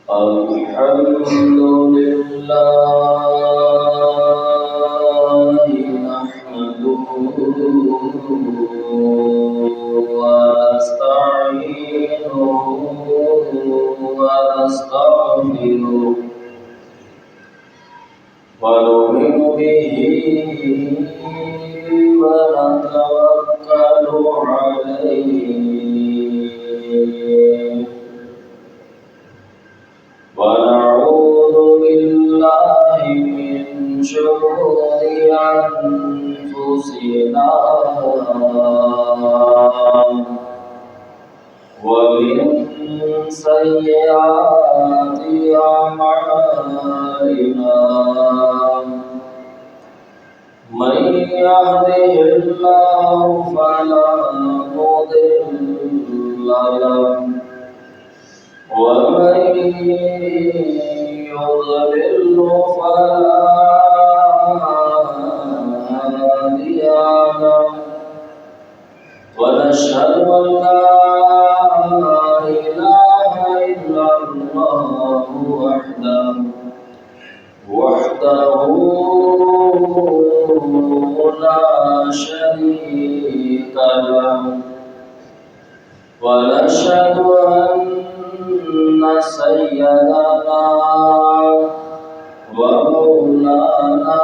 الحمد لله نحمده ونستعينه ونستغفره ونؤمن به ونتوكل عليه ونعوذ بالله من شرور أنفسنا ومن سيئات أعمالنا من يهده الله فلا مضل له ومن يضلل فلا هادي له ونشهد أن لا إله إلا الله وحده لا شريك له ونشهد أن سيدنا ومولانا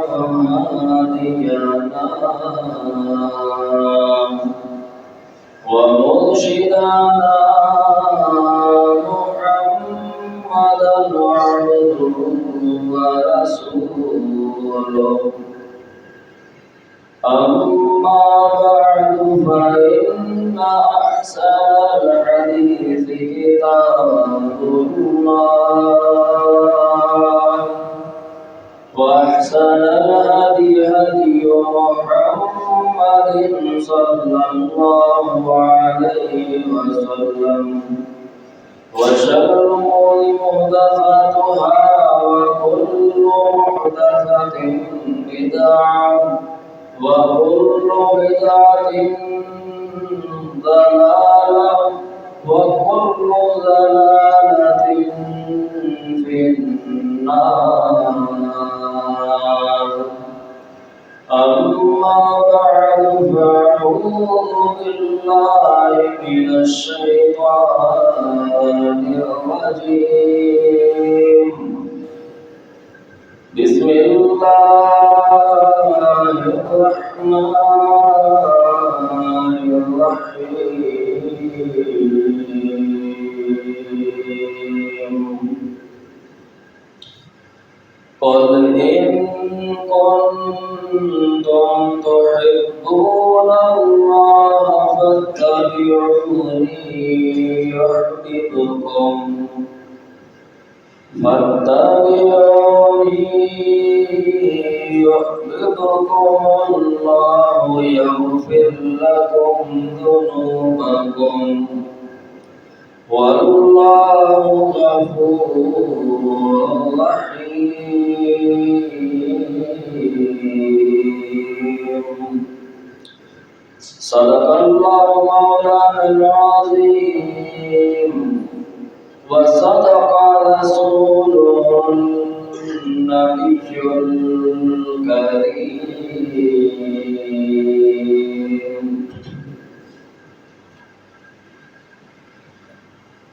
وهادينا ومرشدنا محمدا عبده ورسوله أما بعد فإن أحسن الحديث كتاب الله وأحسن الهدي هدي محمد صلى الله عليه وسلم وشر الأمور محدثاتها وكل محدثة بدعة وكل بدعة ضلالة وكل ضلالة في النار أما بعد فأعوذ بالله من الشيطان الرجيم بسم الله الرحمن الرحيم قل إن كنتم تحبون الله فاتبعوني يحببكم الله يغفر لكم ذنوبكم والله غفور رحيم صدق الله مولانا العظيم وصدق رسوله النبي الكريم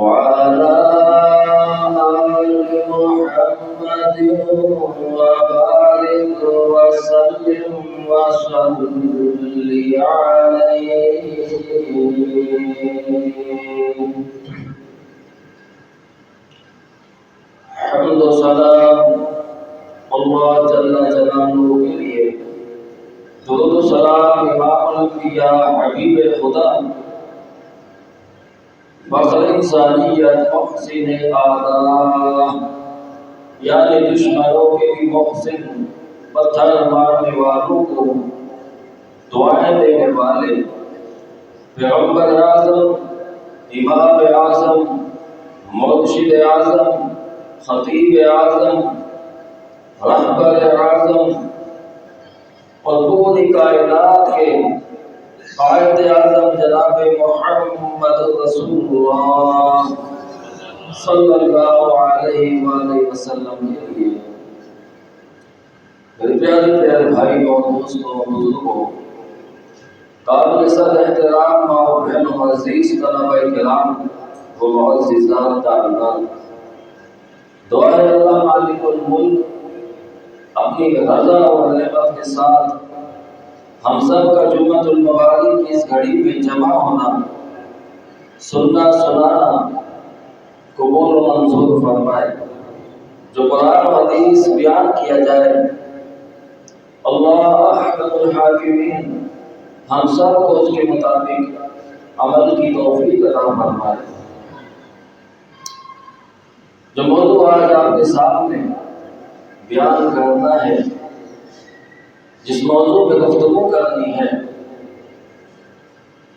وعلى آل محمد محمد وبارك وسلم وصل عليه. حمد و سلام اللہ جل جلالہ کے لیے. درود و سلام امام الانبیاء حبیب خدا فخر انسانیت محسن آدھا، یعنی دشمنوں کے بھی محسن، پتھر مارنے والوں کو دعائیں دینے والے پیغمبر اعظم، امام اعظم، مرشد اعظم، خطیب اعظم، رہبر اعظم اور پوری کائنات کے قائد اعظم جناب محمد رسول اللہ صلی اللہ علیہ وآلہ وسلم کے لیے. میرے پیارے پیارے بھائیوں، دوستوں، بزرگوں، قابل صد احترام ماں و بہنوں، عزیز طلبہ کرام و معززات طالبات، دعائے اللہ مالک الملک اپنی رضا اور نعمت کے ساتھ ہم سب کا جمعۃ المبارک کی اس گھڑی میں جمع ہونا، سننا سنانا قبول و منظور فرمائے. جو قرآن و حدیث بیان کیا جائے، اللہ احکم الحاکمین ہم سب کو اس کے مطابق عمل کی توفیق عطا فرمائے. جو موضوع آج آپ کے سامنے بیان کرنا ہے، جس موضوع پہ گفتگو کرنی ہے،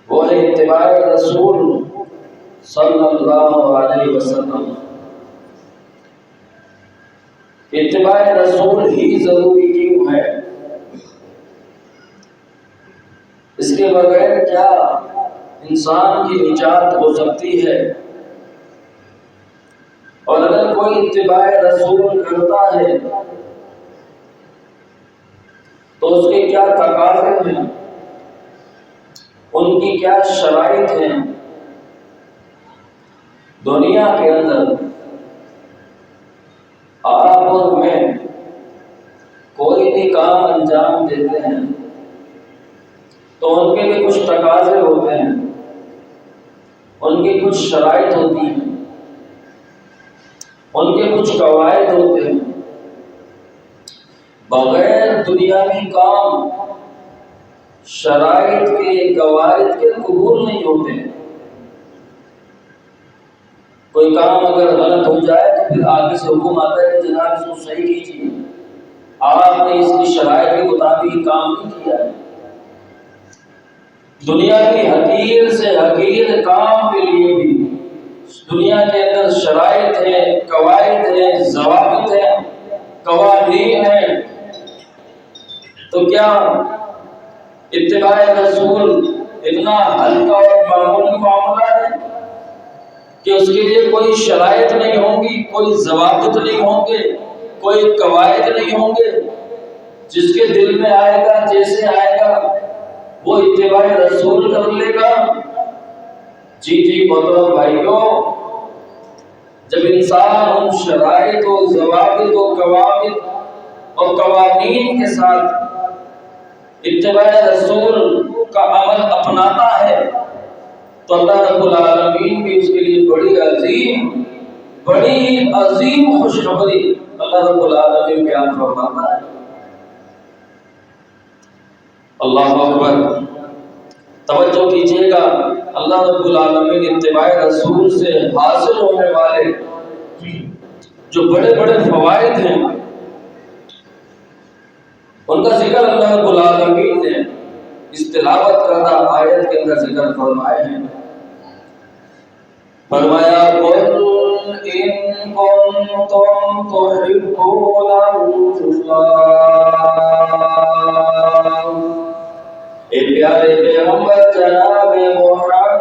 وہ ہے اتباع رسول صلی اللہ علیہ وسلم. اتباع رسول ہی ضروری کیوں ہے؟ اس کے بغیر کیا انسان کی نجات ہو سکتی ہے؟ اور اگر کوئی اتباع رسول کرتا ہے تو اس کے کیا تقاضے ہیں، ان کی کیا شرائط ہیں؟ دنیا کے اندر آپ اور میں کوئی بھی کام انجام دیتے ہیں تو ان کے لیے کچھ تقاضے ہوتے ہیں، ان کی کچھ شرائط ہوتی ہیں، ان کے کچھ قواعد ہوتے ہیں. بغیر دنیاوی کام شرائط کے، قواعد کے قبول نہیں ہوتے. کوئی کام اگر غلط ہو جائے تو پھر آگے سے حکم آتا ہے کہ جناب اس کو صحیح کیجیے، آپ نے اس کی شرائط کے مطابق کام نہیں کیا ہے. دنیا کی حقیر سے حقیر کام کے لیے بھی دنیا کے اندر شرائط ہیں، قواعد ہیں، ضوابط ہیں، قوانین ہیں. تو کیا اتباع رسول اتنا ہلکا اور معمولی معاملہ ہے کہ اس کے لیے کوئی شرائط نہیں ہوں گی، کوئی ضوابط نہیں ہوں گے، کوئی قواعد نہیں ہوں گے؟ جس کے دل میں آئے گا، جیسے آئے گا وہ اتباع رسول کر لے گا. جی محترم بھائیوں، جب انسان ان شرائط و ضوابط و قواعد اور قوانین کے ساتھ اتباع رسول کا عمل اپناتا ہے تو اللہ رب العالمین بھی اس کے لیے بڑی عظیم خوشخبری اللہ رب العالمین بیان فرماتا ہے. اللہ اکبر. توجہ کیجیے گا، اللہ رب العالمین اتباع رسول سے حاصل ہونے والے جو بڑے بڑے فوائد ہیں ان کا ذکر اللہ رب العالمین نے اس تلاوت کردہ آیت کے اندر ذکر فرمائے ہیں. فرمایا قل ان کنتم تحبون اللہ، اے پیارے پیغمبر جناب محمد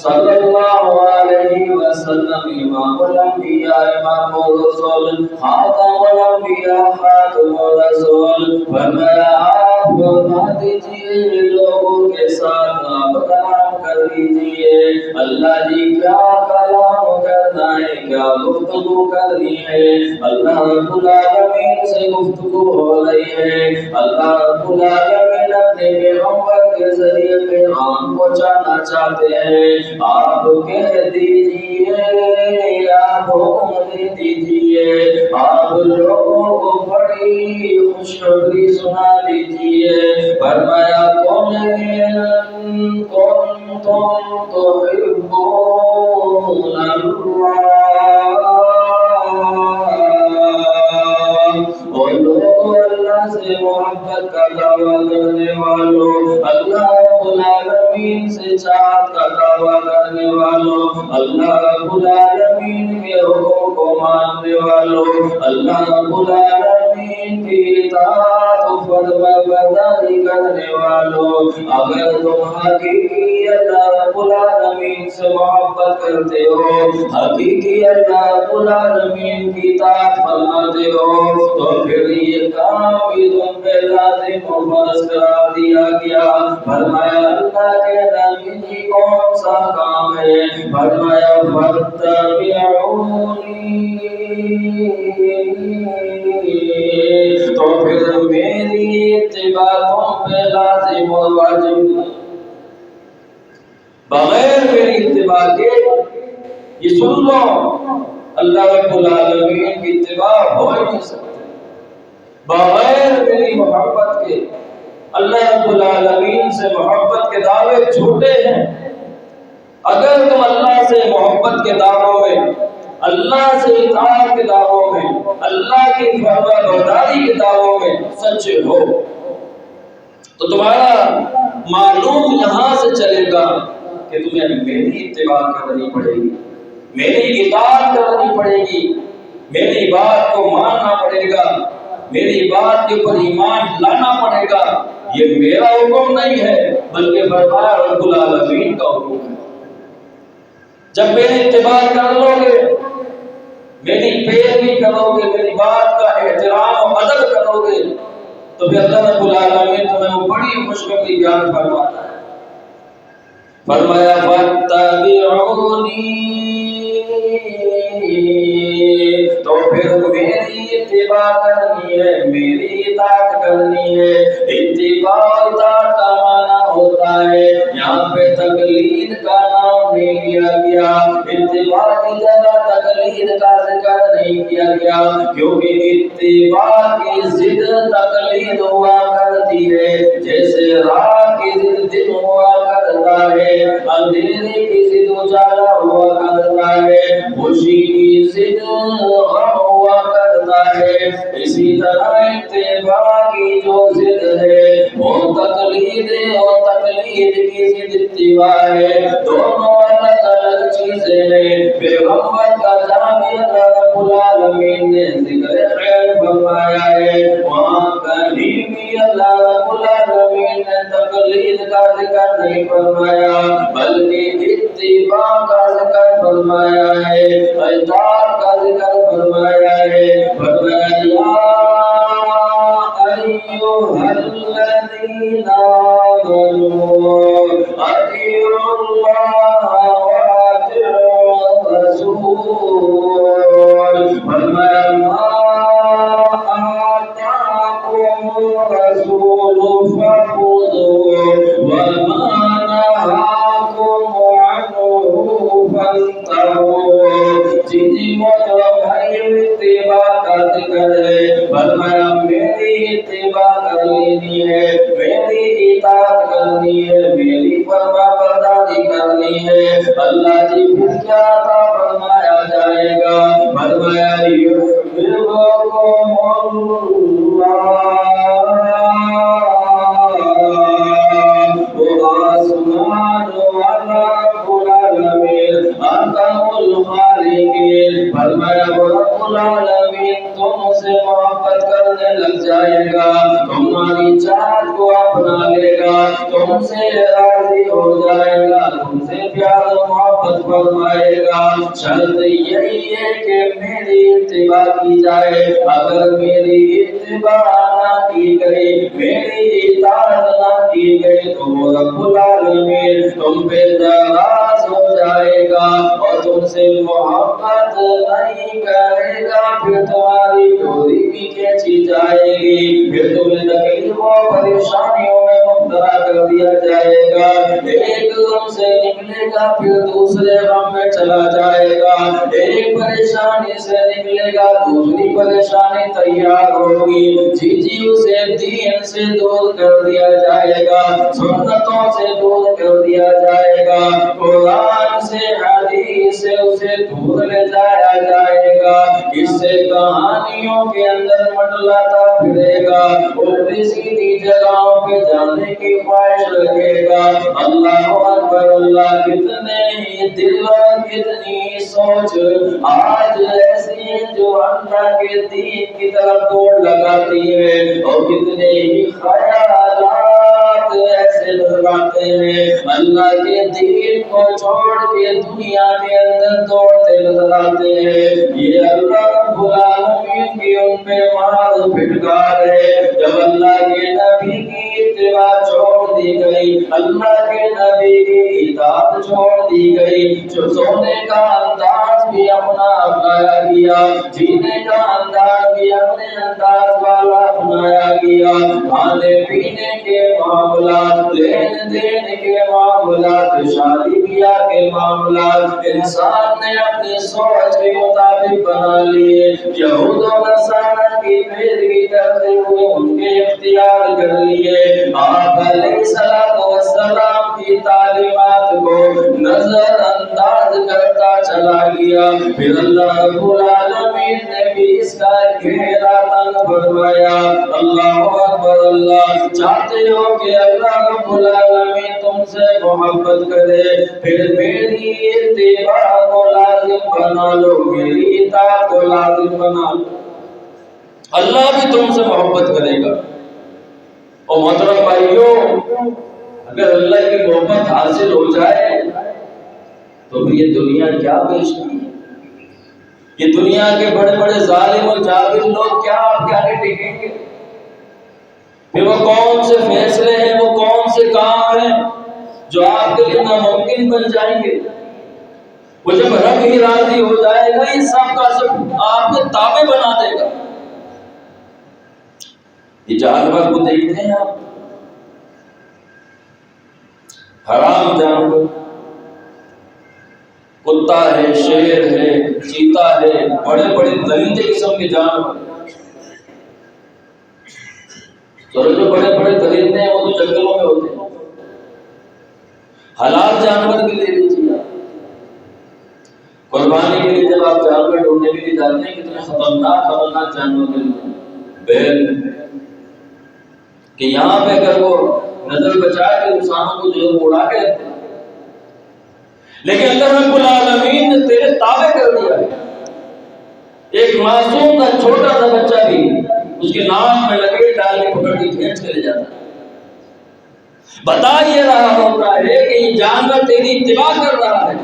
صلی اللہ علیہ وسلم، امام الانبیاء امام الرسول، خاتم الانبیاء خاتم الرسول، فرمایا آپ فرما دیجئے لوگوں کے ساتھ آپ کلام کر دیجئے. اللہ جی کیا کلام کرنا ہے، کیا گفتگو کرنی ہے، اللہ رب العالمین سے گفتگو ہو رہی ہے۔ اللہ رب العالمین اپنے پیغمبر کے ذریعے پیغام پہنچانا چاہتے ہیں۔ آپ کہہ دیجئے، آپ حکم دے دیجئے، آپ لوگوں کو بڑی خوشخبری سنا دیجئے۔ فرمایا قل إن كنتم تحبون الله، اور لوگوں اللہ سے محبت کا دعویٰ کرنے والوں، اللہ رب العالمین سے چاہت کا دعویٰ کرنے والوں، اللہ رب العالمین کے حکم کو ماننے والوں، اللہ رب العالمین کی اطاعت و فرما برداری کرنے والوں، اگر تم حقیقی اللہ رب العالمین سے محبت کرتے ہو، حقیقی اللہ رب العالمین کی اطاعت فرماتے ہو، تو پھر یہ کام بھی تم پہ لازم و فرض قرار دیا گیا۔ فرمایا اللہ کے نبی کون سا کام ہے؟ فرمایا فاتبعونی، تو پھر میری اتباع تم پہ لازم و واجب، بغیر میری اتباع کے، یہ سن لو، اللہ رب العالمین کی اتباع ہو ہی نہیں سکتی بغیر میری محبت کے۔ اللہ رب العالمین سے محبت کے دعوے جھوٹے ہیں۔ اگر تم اللہ سے محبت کے دعووں میں، اللہ سے اطاعت کے دعووں میں، اللہ کی فرما برداری کے دعووں میں سچے ہو، تو تمہارا معلوم یہاں سے چلے گا کہ تمہیں میری اتباع کرنی پڑے گی، میری اطاعت کرنی پڑے گی، میری بات کو ماننا پڑے گا، میری بات کے اوپر ایمان لانا پڑے گا۔ یہ میرا حکم نہیں ہے بلکہ فرمایا رب العالمین کا حکم ہے۔ جب میری اتباع کر لو گے، میری پیروی کرو گے، میری بات کا احترام و ادب کرو گے، تو پھر اللہ رب العالمین تمہیں وہ بڑی خوشخبری بیان فرماتا ہے۔ فرمایا فاتبعونی، تو پھر میری اتباع کرنی ہے، میری اطاعت کرنی ہے۔ اتباع اطاعت کا معنی ہوتا ہے، یہاں پہ تقلید کا نام نہیں لیا گیا، اتباع کی جگہ تقلید کا ذکر نہیں کیا گیا، کیونکہ اتباع کی ضد تقلید ہوا کرتی ہے، جیسے رات کی ضد دن ہوا کرتا ہے، اندھیرے کی ضد اجالا ہوا کرتا ہے، خوشی کی ضد غم ہوا کرتا ہے، اسی طرح اتباع کی جو ضد ہے وہ تقلید اور تقلید کی ضد اتباع ہے، دونوں الگ الگ چیزیں ہیں۔ پیغمبر کا جہاں بھی اللہ رب العالمین نے ذکر خیر فرمایا ہے، وہاں کہیں بھی اللہ رب العالمین نے تقلید کا ذکر نہیں فرمایا بلکہ اتباع کا ذکر فرمایا ہے، اطاعت کا ذکر فرمایا ہے۔ فرمایا یا ایھا الذین آمنوا اطیعوا اللہ واطیعوا الرسول، فرمایا ما آتاکم الرسول فخذوه وما نهاکم عنہ فانتہوا۔ جی محترم بھائیو، اتباع کا ذکر ہے، فرمایا میری اتباع کر لینی ہے، میری اطاعت کرنی ہے، میری فرما برداری کرنی ہے۔ اللہ جی پھر کیا عطا فرمایا جائے گا؟ فرمایا یحببکم اللہ، وہ آسمان والا رب العالمین، اکرم الخالقین، فرمایا وہ رب العالمین تم سے محبت کرنے لگ جائے گا، تمہاری چاہت کو اپنا لے گا، تم سے راضی ہو جائے گا، تم سے پیار و محبت فرمائے گا۔ شرط یہی ہے کہ میری اتباع کی جائے، اگر میری اتباع نہ کی گئی، میری اطاعت نہ کی گئی تو وہ رب العالمین تم پہ ناراض ہو جائے گا اور تم سے محبت نہیں کرے گا، پھر تمہاری ڈوری بھی کھینچی جائے گی، پھر تمہیں تکلیفوں اور پریشانیوں میں مبتلا کر دیا جائے گا۔ ایک غم سے نکلے گا پھر دوسرے غم میں چلا جائے گا، ایک پریشانی سے نکلے گا دوسری پریشانی تیار ہوگی۔ جی اسے دین سے دور کر دیا جائے گا، سنتوں سے دور کر دیا جائے گا، قرآن سے حدیث سے اسے دور لے جایا جائے گا، اس سے کہانیوں کے اندر منڈلاتا پھرے گا، الٹی سیدھی جگہوں پہ جانے کی خواہش رکھے گا۔ اللہ اکبر اللہ، کتنے ہی دل اور کتنی سوچ آج ایسی ہیں جو اللہ کے دین کی طرف دوڑ لگاتی ہے، اور کتنے ہی خیالات ایسے نظر آتے ہیں اللہ کے دین کو چھوڑ کے دنیا کے اندر دوڑتے نظر آتے ہیں۔ یہ اللہ رب العالمین کی ان پہ مار پھٹکار ہے۔ جب اللہ کے نبی کی اتباع چھوڑ دی گئی، اللہ کے نبی کی اطاعت چھوڑ دی گئی، جو سونے کا انداز بھی اپنا اپنایا گیا، جینے کا انداز بھی اپنے انداز والا اپنایا گیا، کھانے پینے کے معاملات، لین دین کے معاملات، شادی بیاہ کے معاملات انسان نے اپنی سوچ کے مطابق بنا لیے، یہود و نصارہ کی پیروی کرتے ہوئے ان کے اختیار کر لیے۔ آپ علیہ السلام کی تعلیمات کو نظر انداز کرتا چلا گیا، پھر اللہ رب العالمین نے بھی اس کا گھیرا تنگ فرمایا۔ اللہ اکبر اللہ، چاہتے ہو کہ اللہ رب العالمین تم سے محبت کرے، پھر میری اتباع کو لازم بنا لو، میری اطاعت کو لازم بنا لو، اللہ بھی تم سے محبت کرے گا۔ اور محترم بھائیوں، اگر اللہ کی محبت حاصل ہو جائے تو پھر یہ دنیا کیا پیش کی ہے؟ یہ دنیا کے بڑے بڑے ظالم اور جابر لوگ کیا آپ کے آگے ٹکیں گے؟ پھر وہ کون سے فیصلے ہیں، وہ کون سے کام ہیں جو آپ کے لیے ناممکن بن جائیں گے؟ وہ جب رب ہی راضی ہو جائے گا، یہ سب کا سب آپ کے تابع بنا دے گا۔ یہ جانور کو دیکھتے ہیں آپ، حرام جانور، کتا ہے، شیر ہے، چیتا ہے، بڑے بڑے درندے قسم کے جانور، تو جو بڑے بڑے درندے ہیں وہ تو جنگلوں میں ہوتے ہیں۔ حلال جانور بھی لے لیجیے آپ، قربانی کے لیے جب آپ جانور ڈھونڈنے کے لیے جاتے ہیں، کتنے خطرناک جانور ملتے ہیں، بیل، کہ یہاں پہ اگر وہ نظر بچا کے انسانوں کو جو اڑا کے رکھتے ہیں، لیکن اللہ رب العالمین نے تیرے تابع کر دیا ہے۔ ایک معصوم کا چھوٹا سا بچہ بھی اس کے نام میں لکیر ڈال کے پکڑ کے کھینچ کے لے جاتا ہے۔ بتا یہ رہا ہوتا ہے کہ یہ جانور تیری اتباع کر رہا ہے،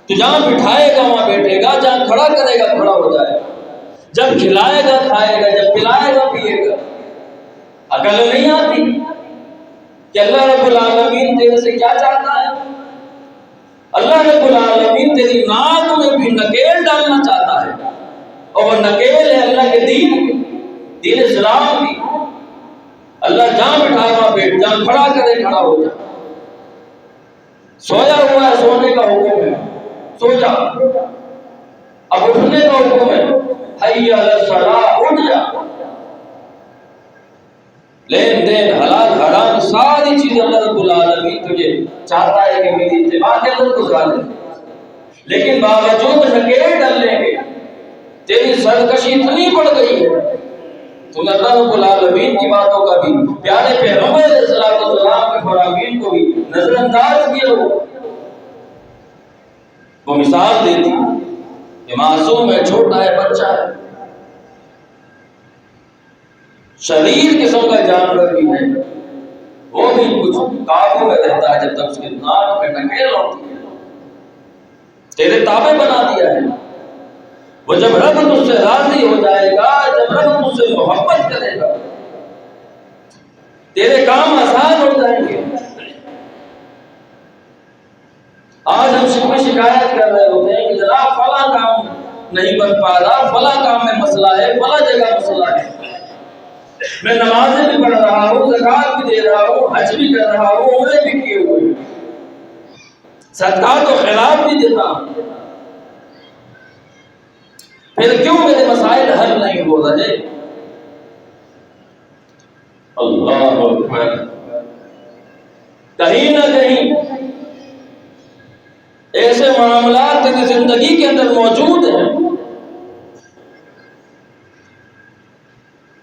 تو جہاں بٹھائے گا وہاں بیٹھے گا، جہاں کھڑا کرے گا کھڑا ہو جائے گا، جب کھلائے گا کھائے گا، جب پلائے گا پیے گا۔ عقل نہیں آتی کہ اللہ رب العالمین تیرے سے کیا چاہتا ہے؟ اللہ رب العالمین تیری ناک میں بھی نکیل ڈالنا چاہتا ہے، اور وہ نکیل ہے اللہ کے دین اسلام کی۔ اللہ جہاں بٹھائے وہاں بیٹھ، جہاں کھڑا کرے کھڑا ہو جا، سویا ہوا ہے سونے کا حکم ہے، سو جا، اب اٹھنے کا حکم ہے، حی علی الصلاۃ، اٹھ جا۔ لین دین حلال حرام ساری چیزیں اللہ رب العالمین تجھے چاہتا ہے کہ میری اتباع کے اندر گزار دے، لیکن باوجود نکیل ڈالنے کے تیری سرکشی اتنی بڑھ گئی ہے، تم اللہ رب العالمین کی باتوں کا بھی، پیارے پیغمبر علیہ السلام کے فرامین کو بھی نظر انداز کیا ہو۔ وہ مثال دیتی کہ معصوم ہے، چھوٹا ہے، بچہ ہے، شریر قسم کا جانور بھی ہے، وہ بھی کچھ قابو میں رہتا ہے جب تک اس کے ناک میں نکیل ہوتی ہے، تیرے تابع بنا دیا ہے۔ وہ جب رب تجھ سے راضی ہو جائے گا، جب رب تجھ سے محبت کرے گا، تیرے کام آسان ہو جائیں گے۔ آج ہم شکایت کر رہے ہوتے ہیں کہ جناب فلاں کام نہیں بن پا رہا، فلاں کام میں مسئلہ ہے، فلاں جگہ مسئلہ ہے، میں نمازیں بھی پڑھ رہا ہوں، زکات بھی دے رہا ہوں، حج بھی کر رہا ہوں، عمرے بھی کیے ہوئے ہیں، صدقات و خیرات بھی دیتا ہوں، پھر کیوں میرے مسائل حل نہیں ہو رہے؟ اللہ اکبر۔ کہیں نہ کہیں ایسے معاملات تیری زندگی کے اندر موجود ہیں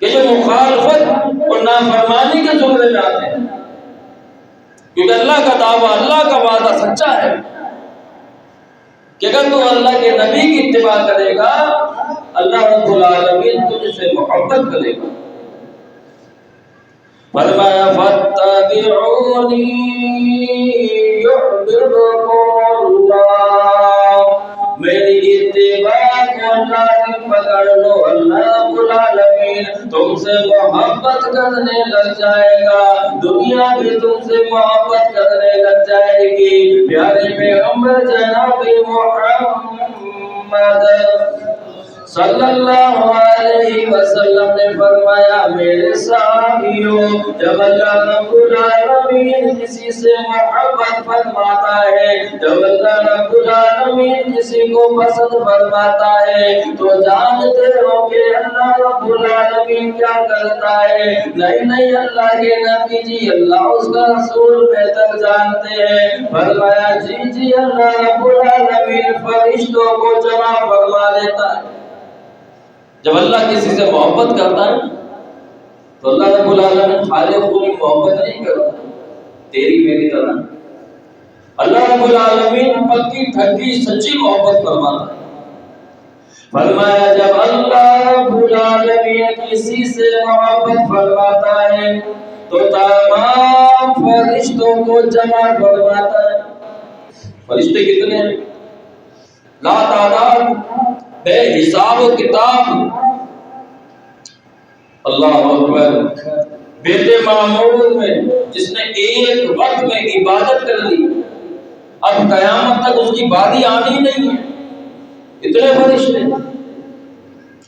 کہ جو مخالفت اور نافرمانی کے زمرے میں آتے ہیں، کیونکہ اللہ کا دعویٰ، اللہ کا وعدہ سچا ہے کہ اگر تو اللہ کے نبی کی اتباع کرے گا، اللہ رب العالمین تجھ سے محبت کرے گا۔ فرمایا فاتبعونی یحببکم اللہ، میری اتباع کو لازم پکڑ لو، اللہ رب العالمین تم سے محبت کرنے لگ جائے گا، دنیا بھی تم سے محبت کرنے لگ جائے گی۔ پیارے پیغمبر جناب محمد صلی اللہ علیہ وسلم نے فرمایا میرے صحابیوں، جب اللہ رب العالمین کسی سے محبت فرماتا ہے، جب اللہ رب العالمین کسی کو پسند فرماتا ہے، تو جانتے ہو کہ اللہ رب العالمین کیا کرتا ہے؟ نہیں اللہ کے نبی جی، اللہ اس کا رسول بہتر جانتے ہیں۔ فرمایا جی اللہ رب العالمین فرشتوں کو جمع فرما لیتا ہے۔ جب اللہ کسی سے محبت کرتا ہے تو اللہ رب العالمین خالق کو محبت نہیں کرتا تیری میری طرح، اللہ رب العالمین پکی ٹھکی سچی محبت فرماتا ہے۔ فرمایا جب اللہ رب العالمین کسی سے محبت فرماتا ہے تو تمام فرشتوں کو جمع فرماتا ہے۔ فرشتے کتنے ہیں؟ لا تعداد، بے حساب و کتاب۔ اللہ اکبر۔ بیت معمور میں جس نے ایک وقت میں عبادت کر لی، اب قیامت تک اس کی باری آنی نہیں ہے، اتنے فرشتے۔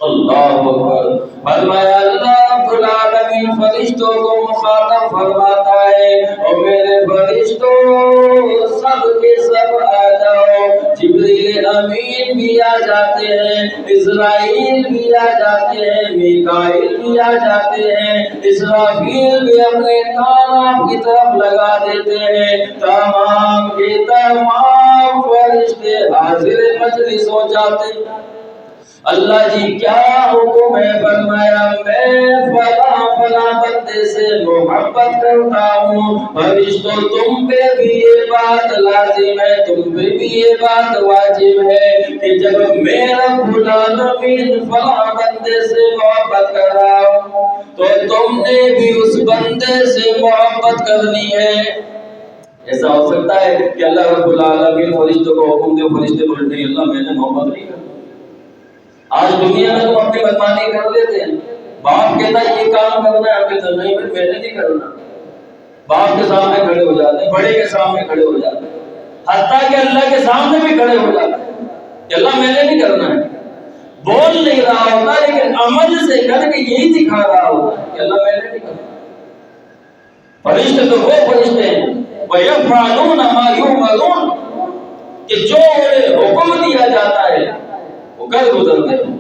اللہ اکبر۔ فرمایا اللہ رب العالمین فرشتوں کو مخاطب فرماتا ہے، اور میرے فرشتوں سب کے سب آ جاؤ۔ جبریل امین بھی آ جاتے ہیں، اسرائیل بھی آ جاتے ہیں، میکائیل بھی آ جاتے ہیں، اسرافیل بھی اپنے کان آپ کی طرف لگا دیتے ہیں۔ تمام کے تمام فرشتے حاضر مجلس ہو جاتے ہیں۔ اللہ جی کیا حکم ہے؟ فرمایا میں فلاں بندے سے محبت کرتا ہوں، فرشتوں تم پہ بھی یہ بات لازم ہے، تم پہ بھی یہ بات واجب ہے کہ جب میں رب العالمین فلاں بندے سے محبت کر رہا ہوں تو تم نے بھی اس بندے سے محبت کرنی ہے۔ ایسا ہو سکتا ہے کہ اللہ رب العالمین فرشتوں کو حکم دے، فرشتے بولے نہیں اللہ میں نے محبت نہیں کرنا۔ آج دنیا میں تم اپنی بدمانی کر لیتے ہیں، باپ کہتا ہے یہ کام کرنا ہے، آپ کہتے ہیں نہیں میں نے نہیں کرنا، باپ کے سامنے کھڑے ہو جاتے ہیں، بڑے کے سامنے کھڑے ہو جاتے ہیں، حتیٰ کہ اللہ کے سامنے بھی کھڑے ہو جاتے ہیں کہ اللہ میں نے نہیں کرنا ہے۔ بول نہیں رہا ہوتا لیکن عمل سے کر کے یہی دکھا رہا ہوتا ہے کہ اللہ میں نے نہیں کرنا۔ فرشتے تو وہ فرشتے ہیں وَيَفْعَلُونَ مَا يُؤْمَرُونَ کہ جو انہیں حکم دیا جاتا ہے وہ کر گزرتے ہیں۔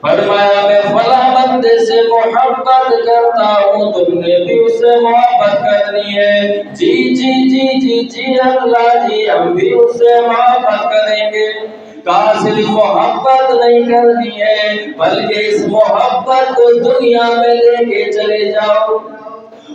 فرمایا میں فلاں بندے سے محبت کرتا ہوں، تم نے بھی اس سے محبت کرنی ہے۔ جی اللہ جی ہم بھی اس سے محبت کریں گے۔ کہا صرف محبت نہیں کرنی ہے بلکہ اس محبت کو دنیا میں لے کے چلے جاؤ۔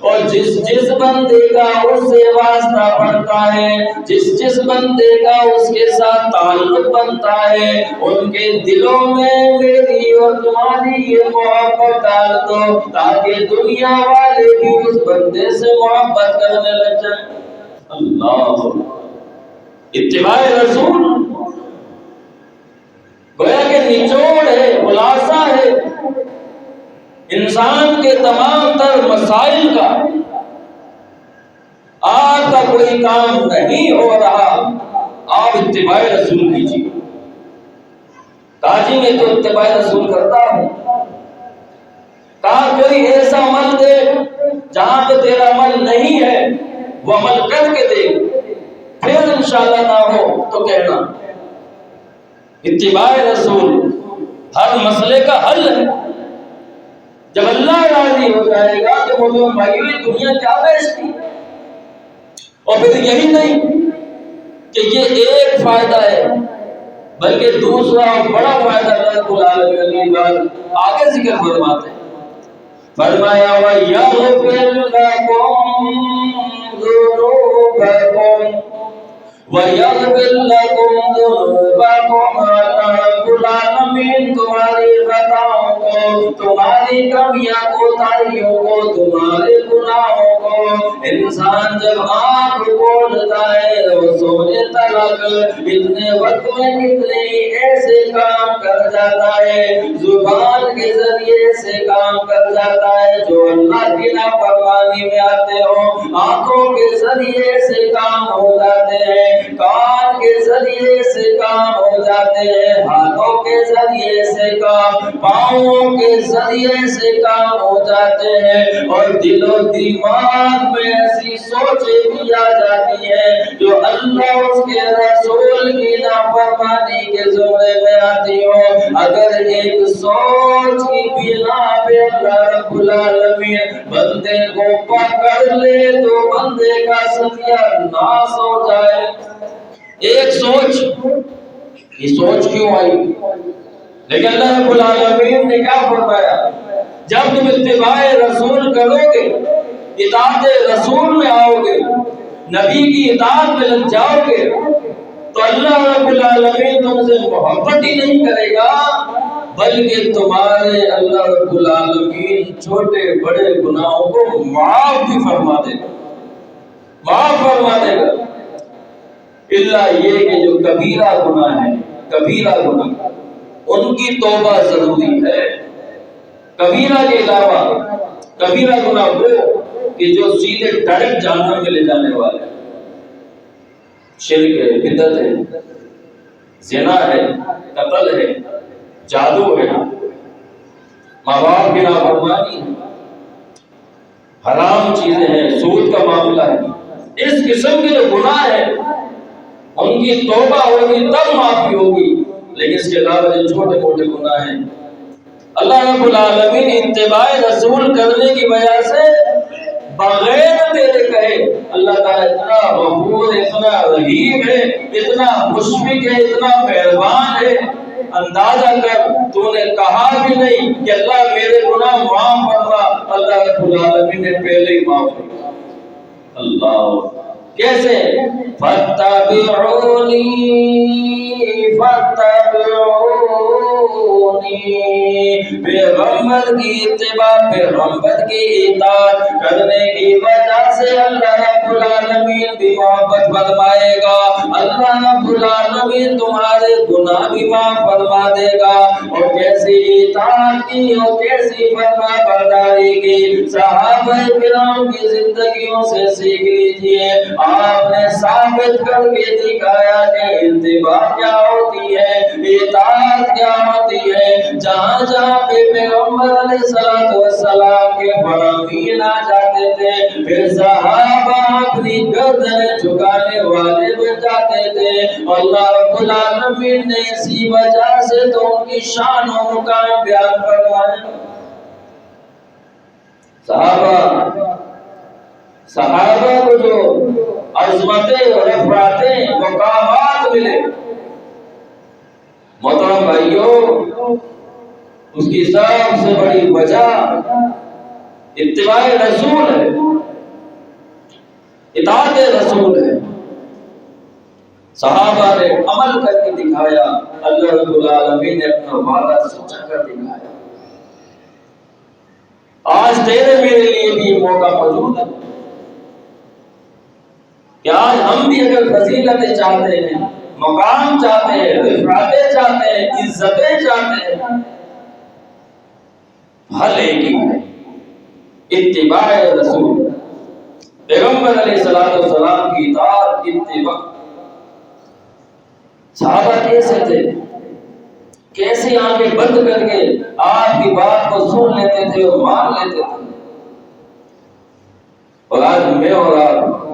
اور جس بندے کا اس سے واسطہ پڑتا ہے، جس بندے کا اس کے ساتھ تعلق بنتا ہے، ان کے دلوں میں میری اور تمہاری یہ محبت ڈال دو تاکہ دنیا والے بھی اس بندے سے محبت کرنے لگ جائیں۔ اللہ، اتباع رسول گویا کہ نچوڑ ہے، خلاصہ ہے انسان کے تمام تر مسائل کا۔ آج کا کوئی کام نہیں ہو رہا، آپ اتباع رسول کیجیے۔ کاجی میں تو اتباع رسول کرتا ہوں، کہا کوئی ایسا عمل دے جہاں پہ تیرا عمل نہیں ہے، وہ عمل کر کے دے، پھر انشاءاللہ نہ ہو تو کہنا۔ اتباع رسول ہر مسئلے کا حل ہے۔ جب اللہ راضی ہو جائے گا تو وہ بھائیو دنیا کیا بیچتی۔ اور پھر یہی نہیں کہ یہ ایک فائدہ ہے، بلکہ دوسرا بڑا فائدہ اللہ رب العالمین آگے ذکر فرماتے ہیں۔ فرمایا وَيَغْفِرْ لَكُمْ ذُنُوبَكُمْ وَيَغْفِرْ لَكُمْ ذُنُوبَكُمْ۔ اللہ رب العالمین تمہاری خطاؤں کو، تمہاری کمیاں کوتاہیوں کو، تمہارے گناہوں کو، انسان جب آنکھ کھولتا ہے وہ سونے تلک اتنے وقت میں کتنے ایسے کام کر جاتا ہے، زبان کے ذریعے سے کام کر جاتا ہے جو اللہ کی نافرمانی میں آتے ہوں، آنکھوں کے ذریعے سے کام ہو جاتے ہیں، کان کے ذریعے سے کام ہو جاتے ہیں، ہاتھوں کے ذریعے سے کام، پاؤں کے ذریعے سے کام ہو جاتے ہیں، اور دل و دماغ میں ایسی سوچیں بھی آ جاتی ہیں جو اللہ اس کے رسول کی نافرمانی کے زمرے میں آتی ہو۔ اگر ایک سوچ کی بنا پہ اللہ رب العالمین بندے کو پکڑ لے تو بندے کا ستیاناش ہو جائے۔ ایک سوچ، یہ سوچ کیوں آئی؟ لیکن اللہ رب العالمین نے کیا فرمایا؟ جب تم اتباع رسول کرو گے، اطاعت رسول میں آؤ گے، نبی کی اطاعت میں لگ جاؤ گے، تو اللہ رب العالمین تم سے محبت ہی نہیں کرے گا بلکہ تمہارے اللہ رب العالمین چھوٹے بڑے گناہوں کو معاف بھی فرما دے گا، معاف فرما دے گا۔ اللہ یہ کہ جو کبیرہ گناہ ہے، کبیرہ گناہ ان کی توبہ ضروری ہے۔ کبیرہ کے علاوہ کبیرہ گناہ وہ کہ جو سیدھے ڈائریکٹ جہنم میں لے جانے والے، شرک ہے، بدعت ہے، زنا ہے، قتل ہے، جادو ہے، ماں باپ کی نافرمانی ہے، حرام چیزیں ہیں، سود کا معاملہ ہے، اس قسم کے جو گناہ ہیں ان کی توبہ ہوگی تب معافی ہوگی۔ لیکن اس کے علاوہ جو چھوٹے موٹے گناہ ہیں، اللہ رب العالمین اتباع رسول کرنے کی وجہ سے بغیر تیرے کہے اللہ تعالیٰ اتنا غفور، اتنا رحیم ہے، اتنا مشفق ہے، اتنا مہربان ہے، اندازہ کر تو نے کہا بھی نہیں کہ اللہ میرے گناہ معاف فرما، اللہ رب العالمین نے پہلے ہی معاف کیا۔ اللہ کیسے؟ فَاتَّبِعُونِي پیغمبر کی اتباع، پیغمبر کی اطاعت کرنے کی وجہ سے اللہ رب العالمین بھی محبت فرمائے گا، اللہ رب العالمین تمہارے گناہ بھی معاف فرما دے گا۔ اور کیسی اطاعت کی اور کیسی فرما برداری کی صحابہ کرام کی زندگیوں سے سیکھ لیجئے۔ آپ نے ثابت کر کے دکھایا کہ اتباع کیا ہوتی ہے، اطاعت کیا ہوتی ہے۔ جہاں جہاں پہ پیغمبر علیہ السلام کے فرامین آ جاتے تھے، پھر صحابہ اپنی گردن جھکانے والے بن جاتے تھے۔ اللہ رب العالمین نے اسی وجہ سے تو ان کی شان و مقام بیان فرمایا۔ صحابہ کو جو عظمتیں اور رفعتیں مقامات ملے، محترم بھائیوں، اس کی سب سے بڑی وجہ اتباع رسول ہے۔ اطاعت رسول ہے. صحابہ نے عمل کر کے دکھایا، اللہ رب العالمین نے اپنا وعدہ سچا کر دکھایا. آج تیرے میرے لیے بھی یہ موقع موجود ہے کہ آج ہم بھی اگر فضیلتیں چاہتے ہیں، مقام چاہتے ہیں، رفعتیں چاہتے ہیں، عزتیں چاہتے ہیں، حل ایک ہی ہے، اتباع رسول، پیغمبر علیہ السلام کی اطاعت، اتباع. صحابہ کیسے تھے؟ کیسے آنکھیں بند کر کے آپ کی بات کو سن لیتے تھے اور مان لیتے تھے. اور آج میں اور آپ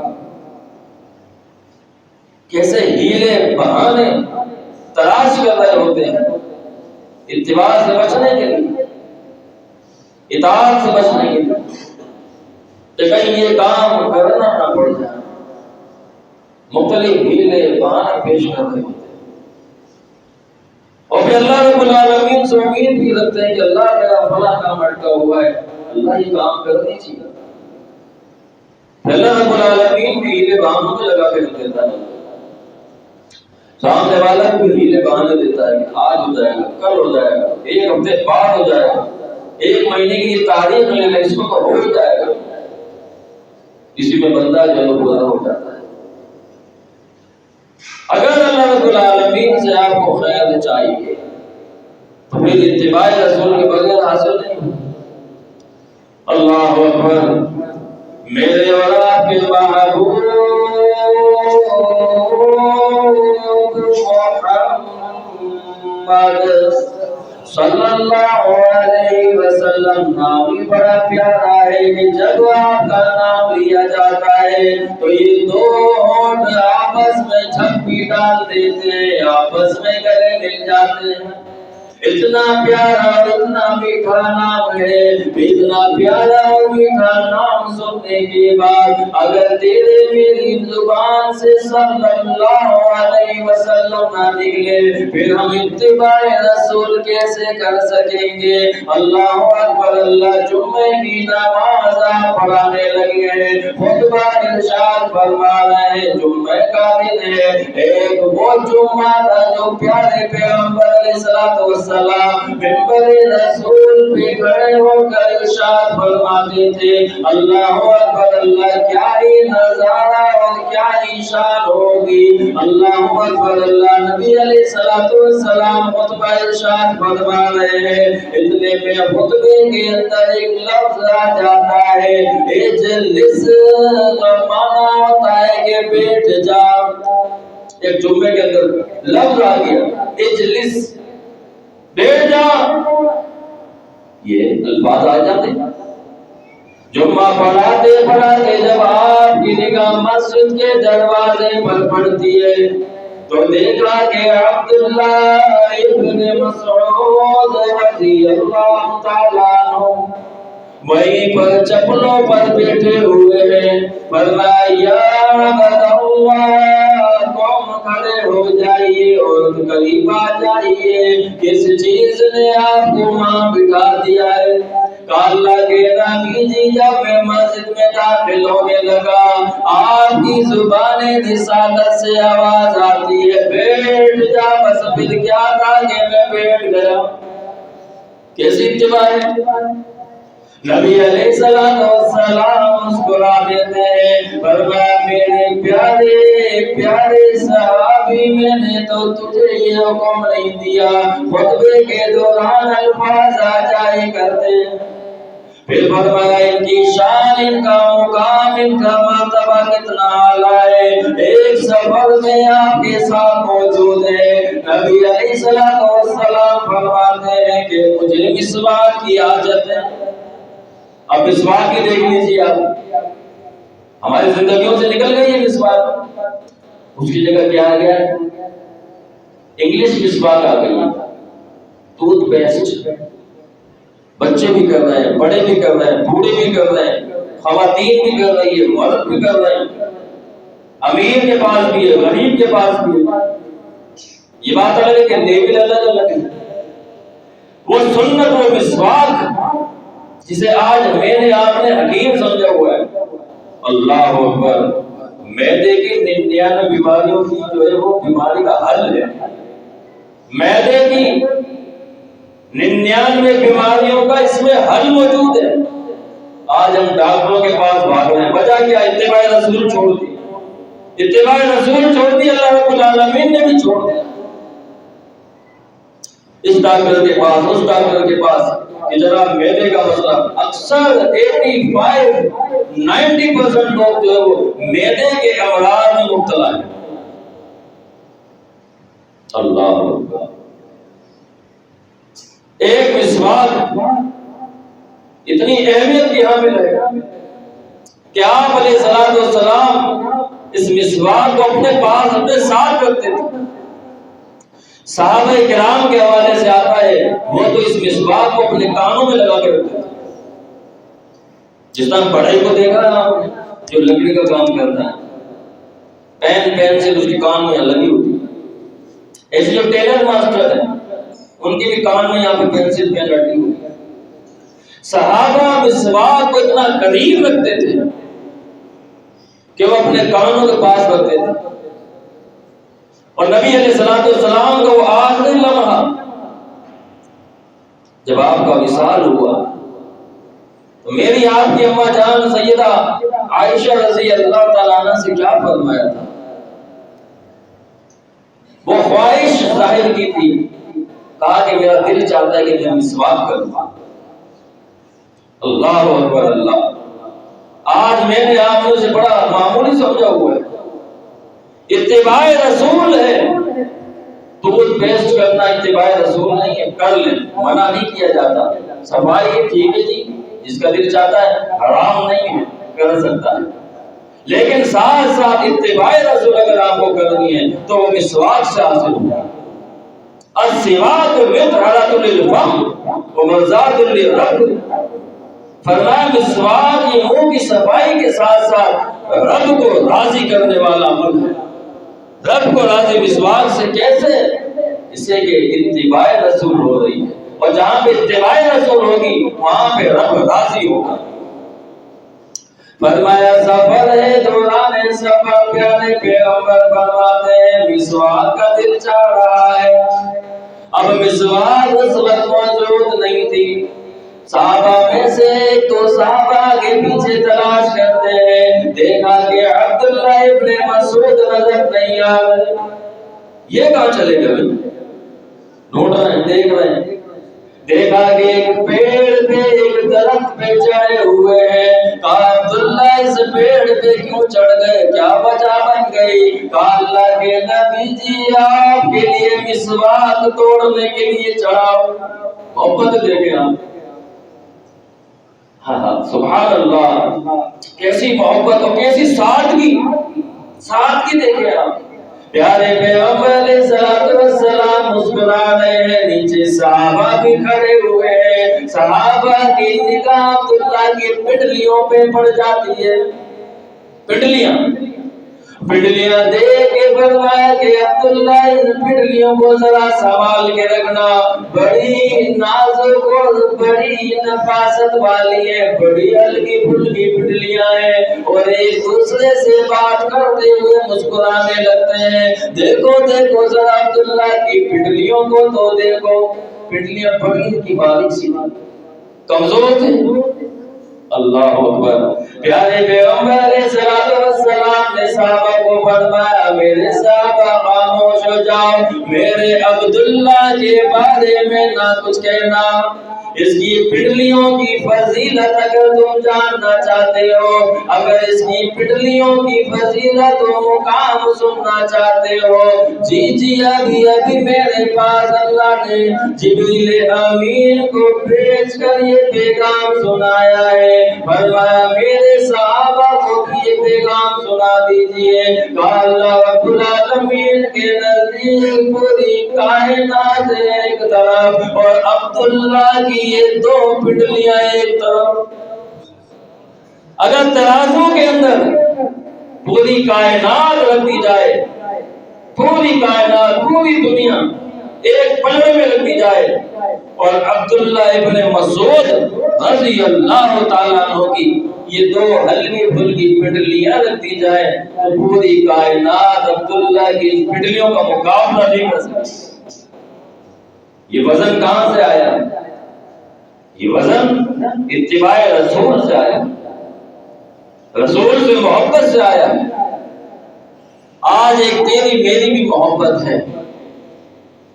کیسے ہیلے بہانے تلاش کر رہے ہوتے ہیں اتباع سے بچنے کے لیے، اطاعت سے بچنے کے لیے، کہ کہیں یہ کام کرنا نہ پڑ جائے. مختلف ہیلے بہانے پیش کر رہے ہوتے ہیں. اور پھر اللہ رب العالمین سے امید بھی رکھتے ہیں کہ اللہ میرا فلاں کام اٹکا ہوا ہے، اللہ یہ کام کر دیجیے. اللہ رب العالمین بھی ہیلے بہانوں میں لگا کے رکھ دیتا ہے. سامنے والا بھی ہیلے بہانے دیتا ہے کہ آج ہو جائے گا، کل ہو جائے گا، ایک ہفتے بعد ہو جائے گا، ایک مہینے کی تاریخ لے لیں، اس کو تو ہو ہی جائے گا. اسی میں بندہ جو ہے پورا ہو جاتا ہے. اگر اللہ رب العالمین سے آپ کو خیر چاہیے تو پھر اتباع رسول کے بغیر حاصل نہیں. اللہ اکبر. میرے اور آپ کے محبوب محمد صلی اللہ علیہ وسلم نام بھی بڑا پیارا ہے کہ جب آپ کا نام لیا جاتا ہے تو یہ دو ہونٹ آپس میں جھپکی ڈال دیتے ہیں، آپس میں گلے مل جاتے ہیں. اتنا پیارا اور اتنا میٹھا نام ہے. اتنا پیارا اور میٹھا نام سننے کے بعد اگر تیرے میری زبان سے صلی اللہ علیہ وسلم نہ نکلے پھر ہم اتباع رسول کیسے کر سکیں گے؟ اللہ اکبر. اللہ جمعے کی نماز پڑھانے لگے ہیں، خطبہ ارشاد فرما رہے ہیں. جمعے کا دن ہے، ایک وہ جمعہ تھا جو پیارے پیغمبر علیہ السلام منبر رسول پہ کھڑے ہو کر ارشاد فرماتے تھے. اللہ اکبر. اللہ کیا ہی نظارہ اور کیا ہی شان ہوگی. اللہ اکبر. اللہ نبی علیہ السلام خطبہ ارشاد فرما رہے ہیں. اتنے میں خطبے کے اندر ایک لفظ آ جاتا ہے، اجلس، کا معنی ہوتا ہے کہ بیٹھ جا. ایک جمعے کے اندر لفظ آ گیا اجلس، بیٹھ جا. یہ الفاظ آ جاتے ہیں. جمعہ پڑھاتے پڑھاتے جب آپ کی نگاہ مسجد کے دروازے پر پڑتی ہے تو دیکھا کہ عبداللہ ابن مسعود رضی اللہ تعالیٰ عنہ وہیں پر چپلوں پر بیٹھے ہوئے ہیں. فرمایا یا عبد اللہ، قوم کھڑے ہو جائیے اور قریب آ جائیے. کس چیز نے آپ کو وہاں بٹھا دیا ہے؟ اللہ کے نبی جی جب میں مسجد میں داخل ہونے لگا آپ کی زبان رسالت سے آواز آتی ہے بیٹھ جا. بس پھر کیا تھا کہ میں بیٹھ گیا. کیسی اتباع ہے؟ نبی علیہ السلام مسکرا دیتے ہیں. فرمایا میرے پیارے پیارے صحابی، میں نے تو تجھے یہ حکم نہیں دیا. خطبے کے دوران الفاظ آ جائے کرتے. پھر فرمایا ان کی شان، ان کا مقام، ان کا مرتبہ کتنا اعلیٰ ہے. ایک سفر میں آپ کے ساتھ موجود ہے. نبی علیہ السلام فرماتے ہیں کہ مجھے مسواک کی حاجت ہے. اب مسواک کی دیکھ لیجیے، آپ ہماری زندگیوں سے نکل گئی ہے مسواک. اس کی جگہ کیا آ گیا؟ انگلش مسواک آ گئی. ٹوتھ پیسٹ بچے بھی کر رہے ہیں، بڑے بھی کر رہے ہیں، بوڑھے بھی کر رہے ہیں، خواتین بھی کر رہی ہے، مرد بھی کر رہے ہیں. امیر کے پاس بھی ہے، غریب کے پاس بھی ہے. یہ بات الگ ہے کہ لیول الگ الگ ہے. وہ سنت، وہ مسواک جسے آج میرے آپ نے حکیم سمجھا ہوا ہے. اللہ اکبر. معدے کی 99 بیماریوں کی جو ہے وہ بیماری کا حل ہے. معدے کی 99 بیماریوں کا اس میں حل موجود ہے. آج ہم ڈاکٹروں کے پاس بھاگ رہے ہیں، وجہ کیا؟ اتباع رسول چھوڑ دی. اتباع رسول چھوڑ دی، اللہ رب العالمین نے بھی چھوڑ دیا. اس ڈاکٹر کے پاس اس ڈاکٹر کے پاس کہ جناب معدے کا مسئلہ، اکثر 85-90% لوگ جو ہے وہ معدے کے امراض میں مبتلا ہے. اللہ اکبر. ایک مسواک اتنی اہمیت کی حامل ہے کہ آپ علیہ الصلوۃ والسلام اس مسواک کو اپنے پاس اپنے ساتھ رکھتے تھے. صحابہ کرام کے حوالے سے آتا ہے وہ تو اس مسواک کو اپنے کانوں میں لگا کے رکھتے تھے. جس طرح بڑھئی کو دیکھا ہے آپ نے جو لکڑی کا کام کرتا ہے، پین سے اس کی کان میں لگی ہوتی ہے. ایسے جو ٹیلر ماسٹر ہیں ان کی بھی کان میں یہاں پہ پینسل پین لگی ہوئی ہے. صحابہ مسواک کو اتنا قریب رکھتے تھے کہ وہ اپنے کانوں کے پاس رکھتے تھے. اور نبی علیہ السلام کا وہ آخری لمحہ جب آپ کا وصال ہوا تو میری آپ کی اماں جان سیدہ عائشہ رضی اللہ تعالیٰ عنہ سے کیا فرمایا تھا؟ وہ خواہش ظاہر کی تھی، کہا کہ میرا دل چاہتا ہے کہ میں مسواک کروں. اللہ اکبر اللہ. آج میں نے آپ سے بڑا معمولی سمجھا ہوا ہے. اتباع رسول ہے، ٹوتھ پیسٹ کرنا اتباع رسول نہیں ہے. کر لیں، منع نہیں کیا جاتا. صفائی ٹھیک ہے جی، جس کا دل چاہتا ہے، حرام نہیں ہے، کر سکتا ہے. لیکن ساتھ ساتھ اتباع رسول اگر آپ کو کرنی ہے تو وہ مسواک سے حاصل ہوگا. السواک مطہرۃ للفم ومرضاۃ للرب. فرمایا مسواک یہ منہ کی صفائی کے ساتھ ساتھ رب کو راضی کرنے والا عمل ہے. رب کو راضی مسواک سے کیسے؟ اس سے کہ اتباع رسول ہو رہی ہے، اور جہاں پہ اتباع رسول ہوگی وہاں پہ رب راضی ہوگا. فرمایا سفر ہے دوران سفر پیارے پیغمبر فرماتے ہیں مسواک کا دل چاہ رہا ہے. اب مسواک اس وقت موجود نہیں تھی. صحابہ میں سے تو صحابہ کے پیچھے تلاش کرتے ہیں، دیکھا کہ عبداللہ ابن مسعود نظر نہیں آ رہے. یہ کہاں چلے گئے؟ ڈھونڈ رہے ہیں، دیکھ رہے ہیں. دیکھا کہ ایک پیڑ پہ ایک درخت پہ چڑھے ہوئے ہیں. کہا عبداللہ اس پیڑ پہ کیوں چڑھ گئے؟ کیا وجہ بن گئی؟ کہا اللہ کے نبی جی آپ کے لیے مسواک توڑنے کے لیے چڑھا. محبت دیکھیں آپ. سبحان اللہ، کیسی محبت اور کیسی سادگی دیکھیں آپ. پیارے پیغمبر علیہ السلام مسکرا رہے ہیں، نیچے صحابہ بھی کھڑے ہوئے ہیں. صحابہ کی نگاہ عبداللہ کی پنڈلیوں پہ پڑ جاتی ہے. پنڈلیاں دیکھ کے فرمایا کہ عبداللہ ان پنڈلیوں کو ذرا سنبھال کے رکھنا، بڑی نازک اور بڑی نفاست والی ہے، بڑی ہلکی پھلکی پنڈلیاں ہیں، اور ایک دوسرے سے بات کرتے ہوئے مسکرانے لگتے ہیں. دیکھو دیکھو ذرا عبداللہ کی پنڈلیوں کو تو دیکھو. پنڈلیاں بڑی کی باریک سی کمزور تھے. اللہ اکبر. پیارے پیغمبر علیہ السلام نے صحابہ کو فرمایا میرے صحابہ خاموش ہو جاؤ، میرے عبداللہ کے بارے میں نہ کچھ کہنا. اس کی پنڈلیوں کی فضیلت اگر تم جاننا چاہتے ہو، اگر اس کی پنڈلیوں کی فضیلت و مقام سننا چاہتے ہو، جی ابھی میرے پاس اللہ نے جبریل امین کو بھیج کر یہ پیغام سنایا ہے. فرمایا میرے صحابہ کو بھی یہ پیغام سنا دیجئے. اللہ رب العالمین کے نزدیک پوری کائنات ایک طرف اور عبداللہ کی یہ دو پنڈلیاں ایک طرف. اگر ترازو کے اندر پوری کائنات رکھ دی جائے، پوری کائنات پوری دنیا ایک پلڑے میں رکھ دی جائے، اور عبداللہ ابن مسعود رضی اللہ تعالیٰ عنہ کی یہ دو ہلکی پھلکی پنڈلیاں رکھ دی جائیں تو پوری کائنات عبداللہ کی ان پنڈلیوں کا مقابلہ نہیں کر سکتی۔ یہ وزن کہاں سے آیا؟ یہ وزن اتباع رسول سے آیا، رسول سے محبت سے آیا۔ آج ایک تیری میری بھی محبت ہے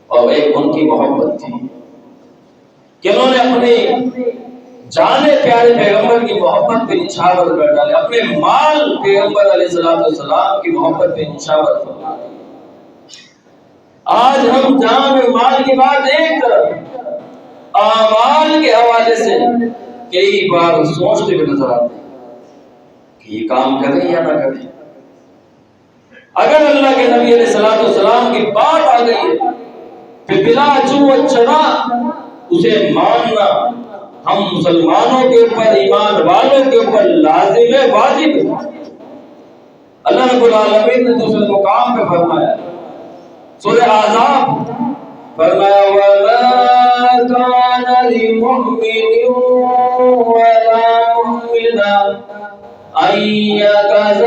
اور ایک ان کی محبت تھی کہ انہوں نے اپنے جانے پیارے پیغمبر کی محبت پہ نچھاور کر ڈالے، اپنے مال پیغمبر علیہ السلام کی محبت پہ نچھاور کر ڈالے۔ آج ہم جان اور مال کی بات ایک طرف، اعمال کے حوالے سے کئی بار سوچتے ہوئے نظر آتے ہیں کہ یہ کام کریں یا نہ کریں۔ اگر اللہ کے نبی علیہ السلام کی بات آ گئی ہے پھر بلا چو چنا اسے ماننا ہم مسلمانوں کے اوپر، ایمان والوں کے اوپر لازم ہے، واجب ہے۔ اللہ رب العالمین نے دوسرے مقام پہ فرمایا سورہ احزاب، فرمایا وَمَا كَانَ لِمُؤْمِنٍ وَلَا مُؤْمِنَةٍ أَن يَكْذِبَ،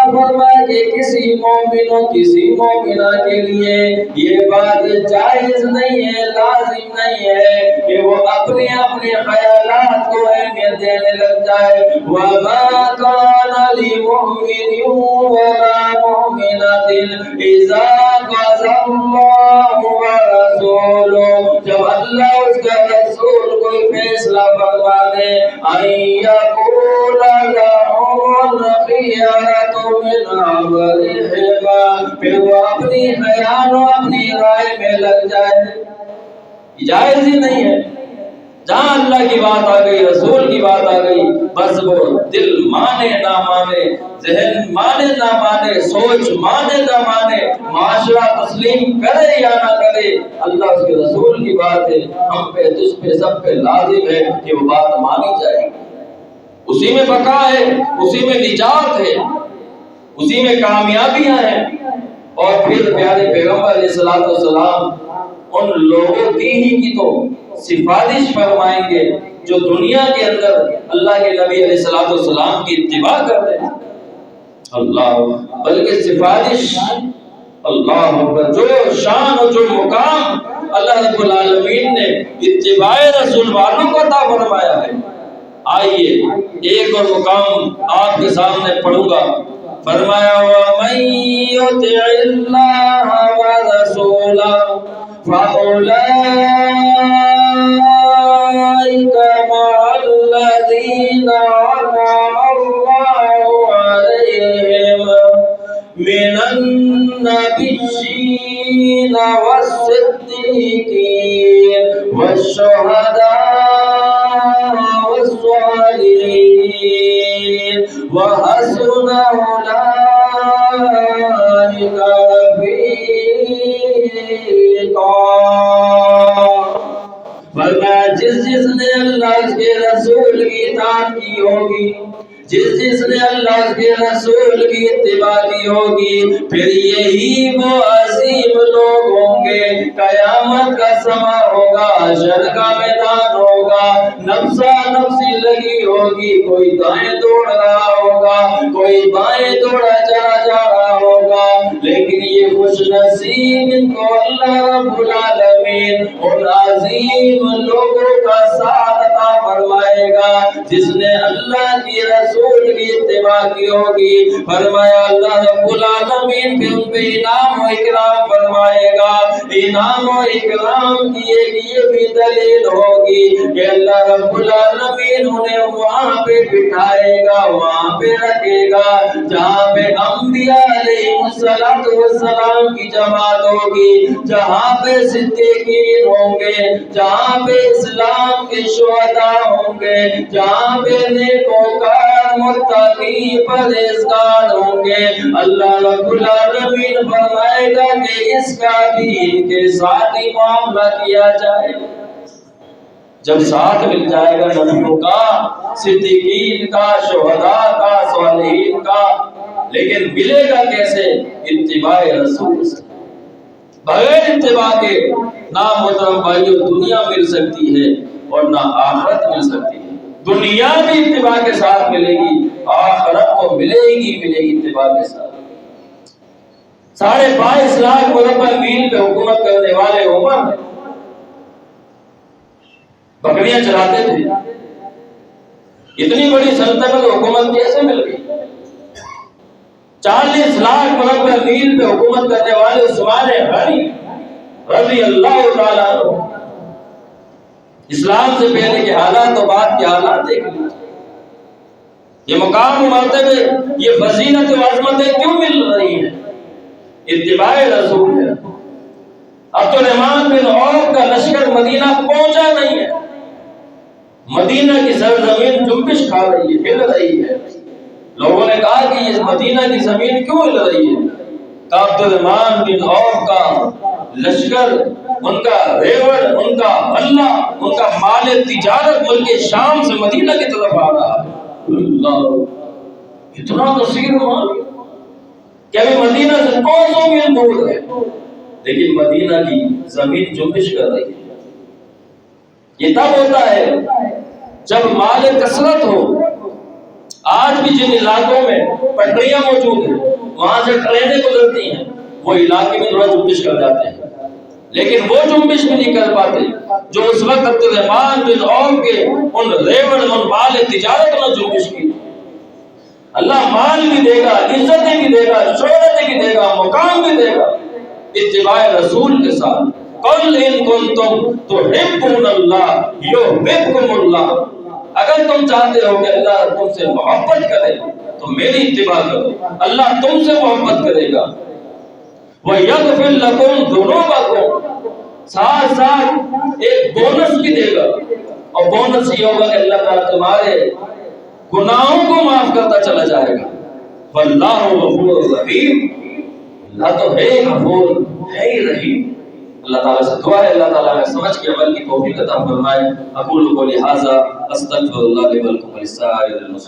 فرمایا کہ کسی مومن و کسی مومنہ کے لیے یہ بات جائز نہیں ہے، لازم نہیں ہے کہ وہ اپنے خیالات کو اہمیت دینے لگ جائے۔ وَمَا كَانَ لِمُؤْمِنٍ وَلَا مُؤْمِنَةٍ إِذَا قَضَى اللَّهُ وَرَسُولُهُ، جب اللہ اس کا رسول کوئی فیصلہ فرما دے، أَن يَقُولَ لَهُمُ الْخِيَرَةُ مِنْ أَمْرِهِمْ، پھر وہ اپنی خیال و اپنی رائے میں لگ جائے۔ جائز ہی نہیں ہے۔ جہاں اللہ کی بات آ گئی، رسول کی بات آ گئی، بس وہ دل مانے نہ مانے، ذہن مانے نہ مانے، سوچ مانے نہ مانے، معاشرہ تسلیم کرے یا نہ کرے، اللہ اس کے رسول کی بات ہے، ہم پہ تجھ پہ سب پہ لازم ہے کہ وہ بات مانی جائے۔ اسی میں بقا ہے، اسی میں نجات ہے، اسی میں کامیابیاں ہیں۔ اور پھر پیارے پیغمبر علیہ السلام ان لوگوں کی تو سفارش فرمائیں گے جو دنیا کے اندر اللہ کے نبی علیہ السلام کی اتباع کرتے ہیں۔ اللہ، بلکہ سفارش اللہ اکبر، جو شان اور جو مقام اللہ رب العالمین نے اتباع رسول والوں کو عطا فرمایا ہے۔ آئیے ایک اور مقام آپ کے سامنے پڑھوں گا۔ فرمایا وَمَن يُطِعِ اللَّهَ وَرَسُولَهُ فَأُولَٰئِكَ مَعَ الَّذِينَ أَنْعَمَ اللَّهُ عَلَيْهِم مِّنَ النَّبِيِّينَ وَالصِّدِّيقِينَ وَالشُّهَدَاءِ وَالصَّالِحِينَ وَحَسُنَ أُولَٰئِكَ رَفِيقًا۔ فرمایا جس نے اللہ کے رسول کی اطاعت کی ہوگی، جس نے اللہ کے رسول کی اتباع کی ہوگی، پھر یہی وہ عظیم لوگ ہوں گے۔ قیامت کا سما ہوگا، حشر کا میدان ہوگا، نفسا نفسی لگی ہوگی، کوئی دائیں دوڑ رہا ہوگا، کوئی بائیں دوڑا چلا جا رہا ہوگا، لیکن یہ خوش نصیب ان کو اللہ رب العالمین ان عظیم لوگوں کا ساتھ عطا فرمائے گا جس نے اللہ کی رسول کی اتباع کی ہوگی۔ فرمایا اللہ رب العالمین پھر ان پہ انعام و اکرام فرمائے گا۔ انعام و اکرام کی ایک یہ بھی دلیل ہوگی کہ اللہ رب العالمین انہیں وہاں پہ بٹھائے گا، وہاں پہ رکھے گا جہاں پہ انبیاء علیہ السلام کی جماعت ہوگی، جہاں پہ صدیقین ہوں گے، جہاں پہ اسلام کے شہداء ہوں گے، جہاں پہ نیکوکار متقی پرہیزگار ہوں گے۔ اللہ رب العالمین فرمائے گا کہ اس کا بھی ان کے ساتھ ہی معاملہ کیا جائے۔ جب ساتھ مل جائے گا نبیوں کا، صدیقین کا، شہداء کا، صالحین کا، لیکن ملے گا کیسے؟ اتباع رسول سے۔ بغیر اتباع کے نہ محترم بھائیوں دنیا مل سکتی ہے اور نہ آخرت مل سکتی ہے۔ دنیا بھی اتباع کے ساتھ ملے گی، آخرت کو ملے گی اتباع کے ساتھ۔ 22.5 لاکھ مربع میل پہ حکومت کرنے والے عمر بکریاں چلاتے تھے، اتنی بڑی سلطنت حکومت کیسے مل گئی؟ 40 لاکھ مربع میل پہ حکومت کرنے والے عثمان غنی رضی اللہ تعالیٰ عنہ، اسلام سے پہلے کے حالات و بعد کے حالات دیکھ لیجیے۔ یہ مقام و مرتبے، یہ فضیلت و عظمتیں کیوں مل رہی ہیں؟ اتباع رسول ہے۔ عبد الرحمن بن عوف کا لشکر مدینہ پہنچا نہیں ہے، مدینہ کی سرزمین جنبش کھا رہی ہے، ہل رہی ہے۔ لوگوں نے کہا کہ یہ مدینہ کی زمین کیوں ہل رہی ہے؟ کہ عبد الرحمن بن عوف کا لشکر، ان کا ریوڑ، ان کا غلہ، ان کا مال تجارت ملک شام سے مدینہ کی طرف آ رہا ہے۔ اللہ، اتنا کثیر مال کہ ابھی مدینہ سے 500 میل دور ہے، لیکن مدینہ کی زمین جنبش کر رہی ہے۔ یہ تب ہوتا ہے جب مال کثرت ہو۔ آج بھی جن علاقوں میں پٹریاں موجود ہیں، وہاں سے ٹرینیں گزرتی ہیں، وہ علاقے میں تھوڑا جنبش کر جاتے ہیں، لیکن وہ جنبش بھی نہیں کر پاتے جو اس وقت عبد الرحمن بن عوف کے ان ریوڑ، ان مال تجارت نے جنبش کی۔ اللہ مال بھی دے گا، عزتیں بھی دے گا، شہرتیں بھی دے گا، مقام بھی دے گا، اتباع رسول کے ساتھ۔ قل ان کنتم تحبون اللہ یحببکم اللہ، اگر تم چاہتے ہو کہ اللہ تم سے محبت کرے تو میری اتباع کرو، اللہ تم سے محبت کرے گا۔ وَيَغْفِرْ لَكُمْ ذُنُوبَكُمْ، ساتھ ساتھ ایک بونس بھی دے گا، اور بونس یہ ہوگا کہ اللہ تعالیٰ تمہارے گناہوں کو معاف کرتا چلا جائے گا۔ وَاللَّهُ غَفُورٌ رَحِيمٌ، اللہ تو ہے غفور، ہے ہی رحیم۔ اللہ تعالیٰ سے دعا ہے اللہ تعالیٰ ہمیں سمجھ کے عمل کی توفیق عطا فرمائے۔ اقول قولی ھذا استغفر اللہ لی ولکم ولسائر المسلمین۔